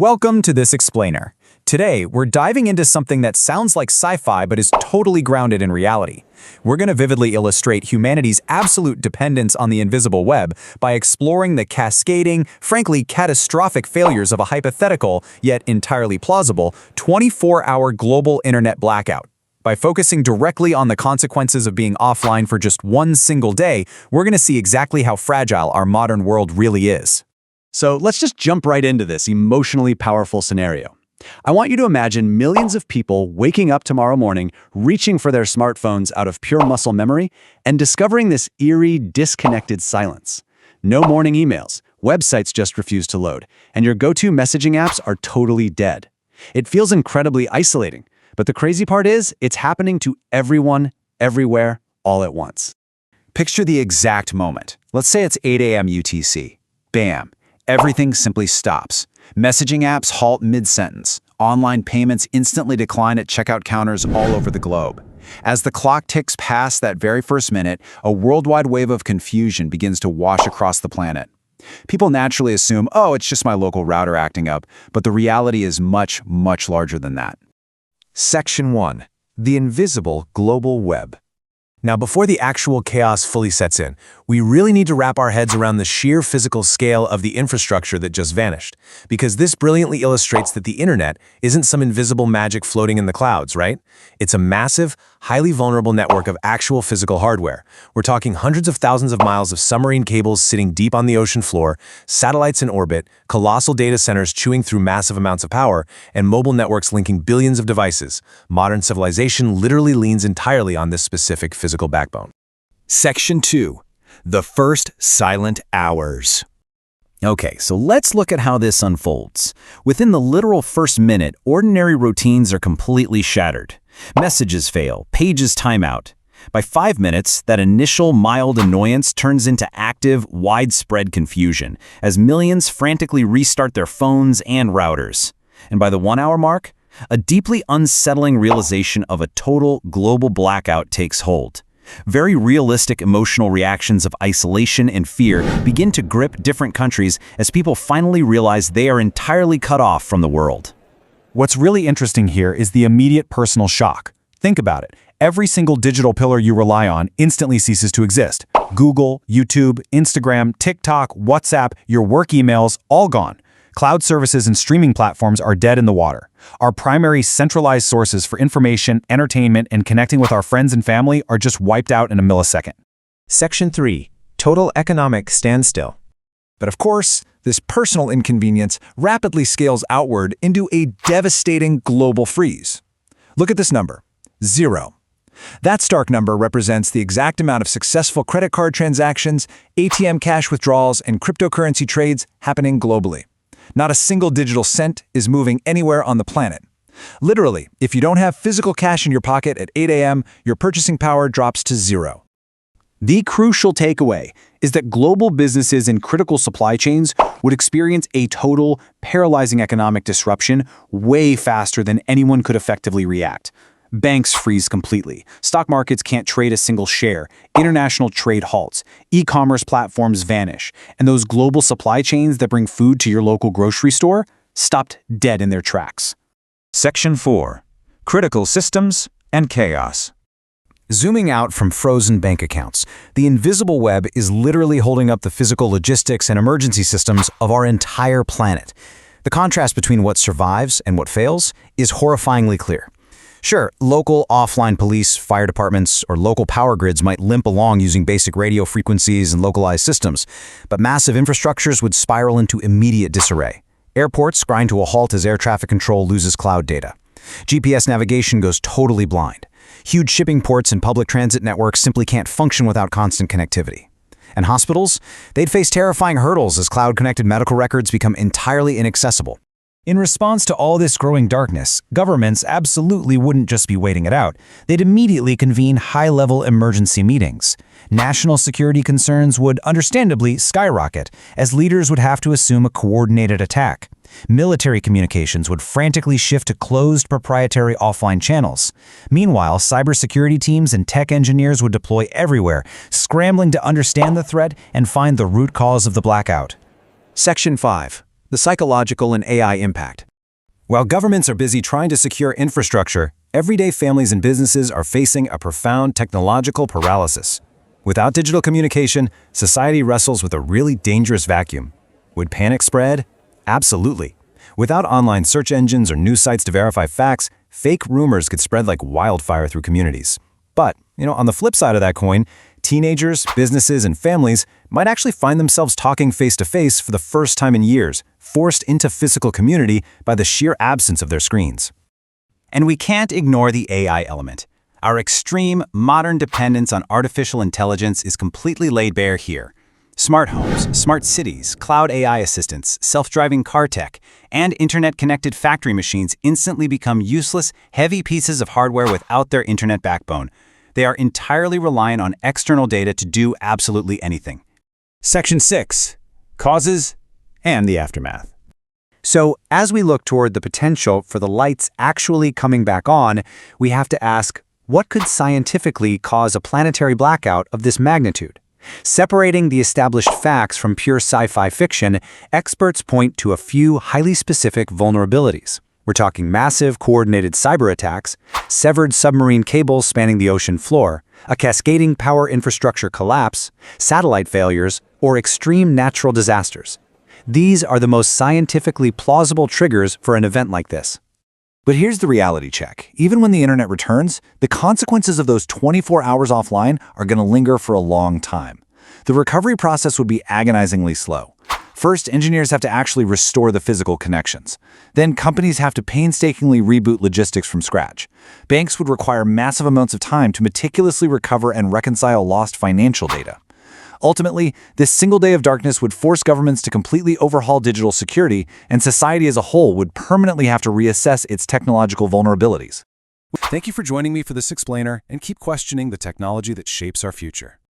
Welcome to this explainer. Today, we're diving into something that sounds like sci-fi but is totally grounded in reality. We're going to vividly illustrate humanity's absolute dependence on the invisible web by exploring the cascading, frankly catastrophic failures of a hypothetical, yet entirely plausible, 24-hour global internet blackout. By focusing directly on the consequences of being offline for just one single day, we're going to see exactly how fragile our modern world really is. So let's just jump right into this emotionally powerful scenario. I want you to imagine millions of people waking up tomorrow morning, reaching for their smartphones out of pure muscle memory, and discovering this eerie, disconnected silence. No morning emails, websites just refuse to load, and your go-to messaging apps are totally dead. It feels incredibly isolating, but the crazy part is, it's happening to everyone, everywhere, all at once. Picture the exact moment. Let's say it's 8 a.m. UTC. Bam! Everything simply stops. Messaging apps halt mid-sentence. Online payments instantly decline at checkout counters all over the globe. As the clock ticks past that very first minute, a worldwide wave of confusion begins to wash across the planet. People naturally assume, oh, it's just my local router acting up, but the reality is much, much larger than that. Section 1. The invisible global web. Now, before the actual chaos fully sets in, we really need to wrap our heads around the sheer physical scale of the infrastructure that just vanished, because this brilliantly illustrates that the internet isn't some invisible magic floating in the clouds, right? It's a massive, highly vulnerable network of actual physical hardware. We're talking hundreds of thousands of miles of submarine cables sitting deep on the ocean floor, satellites in orbit, colossal data centers chewing through massive amounts of power, and mobile networks linking billions of devices. Modern civilization literally leans entirely on this specific physical backbone. Section 2. The first silent hours. Okay, so let's look at how this unfolds. Within the literal first minute, ordinary routines are completely shattered. Messages fail, pages time out. By 5 minutes, that initial mild annoyance turns into active, widespread confusion as millions frantically restart their phones and routers. And by the 1 hour mark, a deeply unsettling realization of a total global blackout takes hold. Very realistic emotional reactions of isolation and fear begin to grip different countries as people finally realize they are entirely cut off from the world. What's really interesting here is the immediate personal shock. Think about it. Every single digital pillar you rely on instantly ceases to exist. Google, YouTube, Instagram, TikTok, WhatsApp, your work emails, all gone. Cloud services and streaming platforms are dead in the water. Our primary centralized sources for information, entertainment, and connecting with our friends and family are just wiped out in a millisecond. Section 3. Total economic standstill. But of course, this personal inconvenience rapidly scales outward into a devastating global freeze. Look at this number, 0. That stark number represents the exact amount of successful credit card transactions, ATM cash withdrawals, and cryptocurrency trades happening globally. Not a single digital cent is moving anywhere on the planet. Literally, if you don't have physical cash in your pocket at 8 a.m., your purchasing power drops to 0. The crucial takeaway is that global businesses and critical supply chains would experience a total, paralyzing economic disruption way faster than anyone could effectively react. Banks freeze completely, stock markets can't trade a single share, international trade halts, e-commerce platforms vanish, and those global supply chains that bring food to your local grocery store stopped dead in their tracks. Section 4. Critical systems and chaos. Zooming out from frozen bank accounts, the invisible web is literally holding up the physical logistics and emergency systems of our entire planet. The contrast between what survives and what fails is horrifyingly clear. Sure, local offline police, fire departments, or local power grids might limp along using basic radio frequencies and localized systems, but massive infrastructures would spiral into immediate disarray. Airports grind to a halt as air traffic control loses cloud data. GPS navigation goes totally blind. Huge shipping ports and public transit networks simply can't function without constant connectivity. And hospitals? They'd face terrifying hurdles as cloud-connected medical records become entirely inaccessible. In response to all this growing darkness, governments absolutely wouldn't just be waiting it out. They'd immediately convene high-level emergency meetings. National security concerns would understandably skyrocket, as leaders would have to assume a coordinated attack. Military communications would frantically shift to closed proprietary offline channels. Meanwhile, cybersecurity teams and tech engineers would deploy everywhere, scrambling to understand the threat and find the root cause of the blackout. Section 5. the psychological and AI impact. While governments are busy trying to secure infrastructure, everyday families and businesses are facing a profound technological paralysis. Without digital communication, society wrestles with a really dangerous vacuum. Would panic spread? Absolutely. Without online search engines or news sites to verify facts, fake rumors could spread like wildfire through communities. But, on the flip side of that coin, teenagers, businesses, and families might actually find themselves talking face-to-face for the first time in years, forced into physical community by the sheer absence of their screens. And we can't ignore the AI element. Our extreme, modern dependence on artificial intelligence is completely laid bare here. Smart homes, smart cities, cloud AI assistants, self-driving car tech, and internet-connected factory machines instantly become useless, heavy pieces of hardware without their internet backbone. They are entirely reliant on external data to do absolutely anything. Section 6. Causes and the aftermath. So, as we look toward the potential for the lights actually coming back on, we have to ask, what could scientifically cause a planetary blackout of this magnitude? Separating the established facts from pure sci-fi fiction, experts point to a few highly specific vulnerabilities. We're talking massive, coordinated cyber attacks, severed submarine cables spanning the ocean floor, a cascading power infrastructure collapse, satellite failures, or extreme natural disasters. These are the most scientifically plausible triggers for an event like this. But here's the reality check. Even when the internet returns, the consequences of those 24 hours offline are going to linger for a long time. The recovery process would be agonizingly slow. First, engineers have to actually restore the physical connections. Then, companies have to painstakingly reboot logistics from scratch. Banks would require massive amounts of time to meticulously recover and reconcile lost financial data. Ultimately, this single day of darkness would force governments to completely overhaul digital security, and society as a whole would permanently have to reassess its technological vulnerabilities. Thank you for joining me for this explainer, and keep questioning the technology that shapes our future.